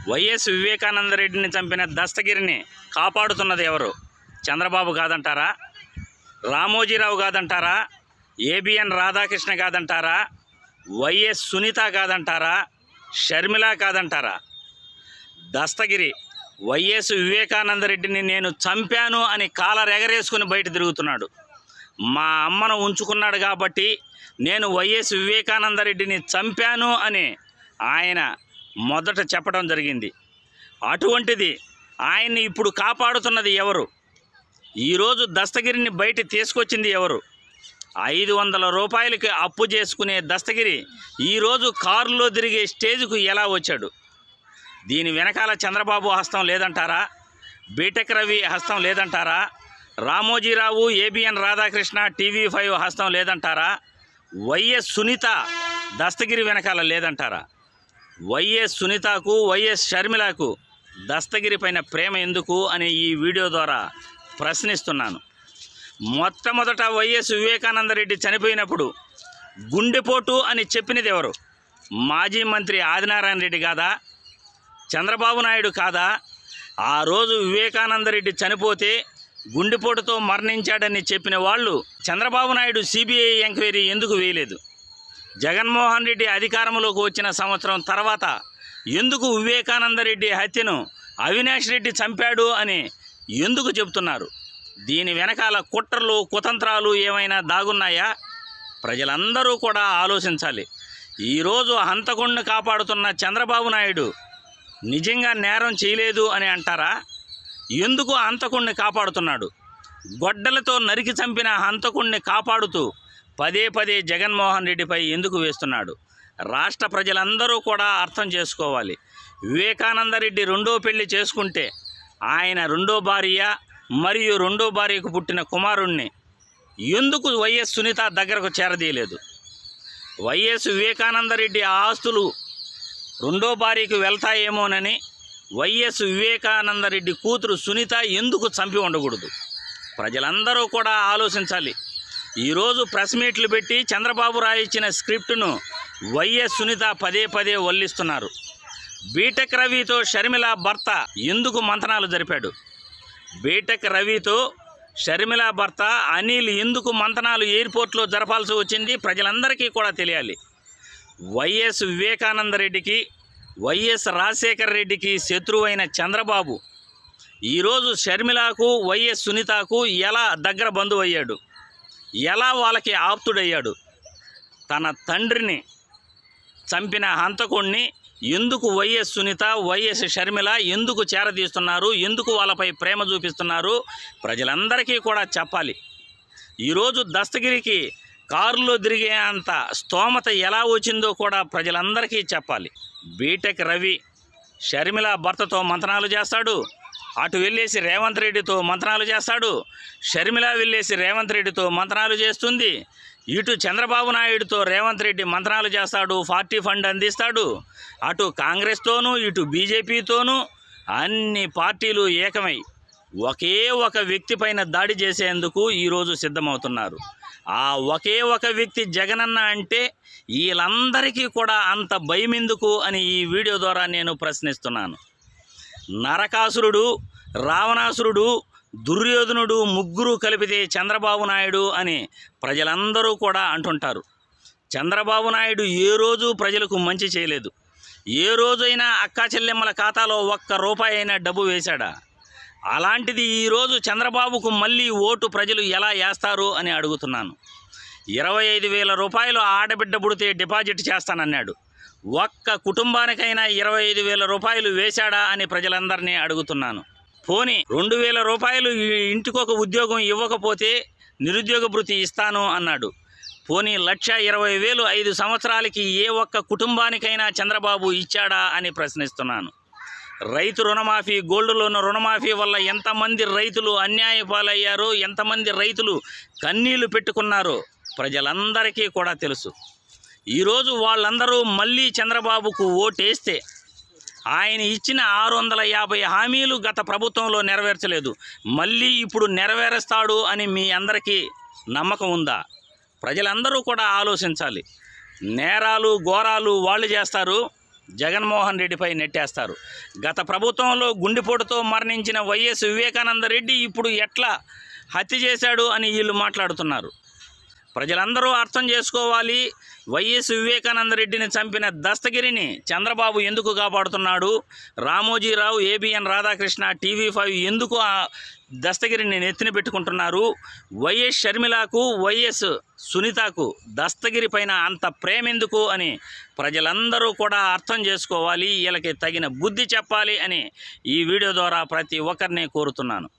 YS వివేకానందరెడ్డిని చంపిన దస్తగిరిని కాపాడుతున్నది ఎవరు? చంద్రబాబు కాదంటారా? రామోజీరావు కాదంటారా? ఏబిఎన్ రాధాకృష్ణ కాదంటారా? వైఎస్ సునీత కాదంటారా? షర్మిల కాదంటారా? దస్తగిరి వైఎస్ వివేకానందరెడ్డిని నేను చంపాను అని కాలర్ ఎగరేసుకుని బయట తిరుగుతున్నాడు. మా అమ్మను ఉంచుకున్నాడు కాబట్టి నేను వైఎస్ వివేకానందరెడ్డిని చంపాను అని ఆయన మొదట చెప్పడం జరిగింది. అటువంటిది ఆయన్ని ఇప్పుడు కాపాడుతున్నది ఎవరు? ఈరోజు దస్తగిరిని బయట తీసుకొచ్చింది ఎవరు? 500 రూపాయలకి అప్పు చేసుకునే దస్తగిరి ఈరోజు కారులో తిరిగే స్టేజ్కు ఎలా వచ్చాడు? దీని వెనకాల చంద్రబాబు హస్తం లేదంటారా? బీటెక్ రవి హస్తం లేదంటారా? రామోజీరావు, ఏబిఎన్ రాధాకృష్ణ, TV5 హస్తం లేదంటారా? వైఎస్ సునీత దస్తగిరి వెనకాల లేదంటారా? వైఎస్ సునీతకు, వైఎస్ షర్మిలకు దస్తగిరి పైన ప్రేమ ఎందుకు అని ఈ వీడియో ద్వారా ప్రశ్నిస్తున్నాను. మొట్టమొదట వైఎస్ వివేకానందరెడ్డి చనిపోయినప్పుడు గుండెపోటు అని చెప్పినది ఎవరు? మాజీ మంత్రి ఆదినారాయణ రెడ్డి కాదా? చంద్రబాబు నాయుడు కాదా? ఆ రోజు వివేకానందరెడ్డి చనిపోతే గుండెపోటుతో మరణించాడని చెప్పిన వాళ్ళు చంద్రబాబు నాయుడు సిబిఐ ఎంక్వైరీ ఎందుకు వేయలేదు? జగన్మోహన్ రెడ్డి అధికారంలోకి వచ్చిన సంవత్సరం తర్వాత ఎందుకు వివేకానందరెడ్డి హత్యను అవినాష్ రెడ్డి చంపాడు అని ఎందుకు చెబుతున్నారు? దీని వెనకాల కుట్రలు, కుతంత్రాలు ఏమైనా దాగున్నాయా? ప్రజలందరూ కూడా ఆలోచించాలి. ఈరోజు హంతకుణ్ణి కాపాడుతున్న చంద్రబాబు నాయుడు నిజంగా నేరం చేయలేదు అని అంటారా? ఎందుకు హంతకుణ్ణి కాపాడుతున్నాడు? గొడ్డలతో నరికి చంపిన హంతకుణ్ణి కాపాడుతూ పదే పదే జగన్మోహన్ రెడ్డిపై ఎందుకు వేస్తున్నాడు? రాష్ట్ర ప్రజలందరూ కూడా అర్థం చేసుకోవాలి. వివేకానందరెడ్డి రెండో పెళ్లి చేసుకుంటే ఆయన రెండో భార్య మరియు రెండో భార్యకు పుట్టిన కుమారుణ్ణి ఎందుకు వైఎస్ సునీత దగ్గరకు చేరదీయలేదు? వైఎస్ వివేకానందరెడ్డి ఆస్తులు రెండో భార్యకు వెళ్తాయేమోనని వైఎస్ వివేకానందరెడ్డి కూతురు సునీత ఎందుకు చంపి ఉండకూడదు? ప్రజలందరూ కూడా ఆలోచించాలి. ఈరోజు ప్రెస్ మీట్లు పెట్టి చంద్రబాబు రాయించిన స్క్రిప్టును వైఎస్ సునీత పదే పదే వల్లిస్తున్నారు. బీటెక్ రవితో షర్మిల భర్త ఎందుకు మంతనాలు జరిపాడు? బీటెక్ రవితో షర్మిల భర్త అనిల్ ఎందుకు మంతనాలు ఎయిర్పోర్ట్లో జరపాల్సి వచ్చింది? ప్రజలందరికీ కూడా తెలియాలి. వైఎస్ వివేకానందరెడ్డికి, వైఎస్ రాజశేఖర రెడ్డికి శత్రువైన చంద్రబాబు ఈరోజు షర్మిలకు, వైఎస్ సునీతకు ఎలా దగ్గర బంధువు అయ్యాడు? ఎలా వాళ్ళకి ఆప్తుడయ్యాడు? తన తండ్రిని చంపిన హంతకుణ్ణి ఎందుకు వైఎస్ సునీత, వైఎస్ షర్మిల ఎందుకు చేరదీస్తున్నారు? ఎందుకు వాళ్ళపై ప్రేమ చూపిస్తున్నారు? ప్రజలందరికీ కూడా చెప్పాలి. ఈరోజు దస్తగిరికి కారులో తిరిగే అంత స్తోమత ఎలా వచ్చిందో కూడా ప్రజలందరికీ చెప్పాలి. బీటెక్ రవి షర్మిల భర్తతో మంతనాలు చేస్తాడు, అటు వెళ్ళేసి రేవంత్ రెడ్డితో మంతనాలు చేస్తాడు, షర్మిల వెళ్ళేసి రేవంత్ రెడ్డితో మంతనాలు చేస్తుంది, ఇటు చంద్రబాబు నాయుడుతో రేవంత్ రెడ్డి మంతనాలు చేస్తాడు, పార్టీ ఫండ్ అందిస్తాడు, అటు కాంగ్రెస్తోనూ ఇటు బీజేపీతోనూ అన్ని పార్టీలు ఏకమై ఒకే ఒక వ్యక్తి పైన దాడి చేసేందుకు ఈరోజు సిద్ధమవుతున్నారు. ఆ ఒకే ఒక వ్యక్తి జగనన్న అంటే వీళ్ళందరికీ కూడా అంత భయం ఎందుకు అని ఈ వీడియో ద్వారా నేను ప్రశ్నిస్తున్నాను. నరకాసురుడు, రావణాసురుడు, దుర్యోధనుడు ముగ్గురు కలిపితే చంద్రబాబు నాయుడు అని ప్రజలందరూ కూడా అంటుంటారు. చంద్రబాబు నాయుడు ఏ రోజు ప్రజలకు మంచి చేయలేదు. ఏ రోజైనా అక్కా చెల్లెమ్మల ఖాతాలో ₹1 అయినా డబ్బు వేశాడా? అలాంటిది ఈరోజు చంద్రబాబుకు మళ్ళీ ఓటు ప్రజలు ఎలా వేస్తారు అని అడుగుతున్నాను. 25,000 రూపాయలు ఆడబిడ్డ పుడితే డిపాజిట్ చేస్తానన్నాడు. ఒక్క కుటుంబానికైనా 25,000 రూపాయలు వేశాడా అని ప్రజలందరినీ అడుగుతున్నాను. పోనీ 2,000 రూపాయలు ఇంటికొక ఉద్యోగం ఇవ్వకపోతే నిరుద్యోగ భృతి ఇస్తాను అన్నాడు. పోనీ 1,20,000 5 సంవత్సరాలకి ఏ ఒక్క కుటుంబానికైనా చంద్రబాబు ఇచ్చాడా అని ప్రశ్నిస్తున్నాను. రైతు రుణమాఫీ, గోల్డ్ లోన్ రుణమాఫీ వల్ల ఎంతమంది రైతులు అన్యాయ పాలయ్యారో, ఎంతమంది రైతులు కన్నీళ్లు పెట్టుకున్నారో ప్రజలందరికీ కూడా తెలుసు. ఈరోజు వాళ్ళందరూ మళ్ళీ చంద్రబాబుకు ఓటేస్తే ఆయన ఇచ్చిన 650 హామీలు గత ప్రభుత్వంలో నెరవేర్చలేదు, మళ్ళీ ఇప్పుడు నెరవేరుస్తాడు అని మీ అందరికీ నమ్మకం ఉందా? ప్రజలందరూ కూడా ఆలోచించాలి. నేరాలు ఘోరాలు వాళ్ళు చేస్తారు, జగన్మోహన్ రెడ్డిపై నెట్టేస్తారు. గత ప్రభుత్వంలో గుండెపోటుతో మరణించిన వైఎస్ వివేకానంద రెడ్డి ఇప్పుడు ఎట్లా హత్య చేశాడు అని వీళ్ళు మాట్లాడుతున్నారు. ప్రజలందరూ అర్థం చేసుకోవాలి. వైఎస్ వివేకానంద రెడ్డిని చంపిన దస్తగిరిని చంద్రబాబు ఎందుకు కాపాడుతున్నాడు, రామోజీరావు, ఏబిఎన్ రాధాకృష్ణ, TV5 ఎందుకు ఆ దస్తగిరిని నెత్తిన పెట్టుకుంటున్నారు, వైఎస్ షర్మిలకు, వైఎస్ సునీతకు దస్తగిరి పైన అంత ప్రేమ ఎందుకు అని ప్రజలందరూ కూడా అర్థం చేసుకోవాలి. వీళ్ళకి తగిన బుద్ధి చెప్పాలి అని ఈ వీడియో ద్వారా ప్రతి ఒక్కరిని కోరుతున్నాను.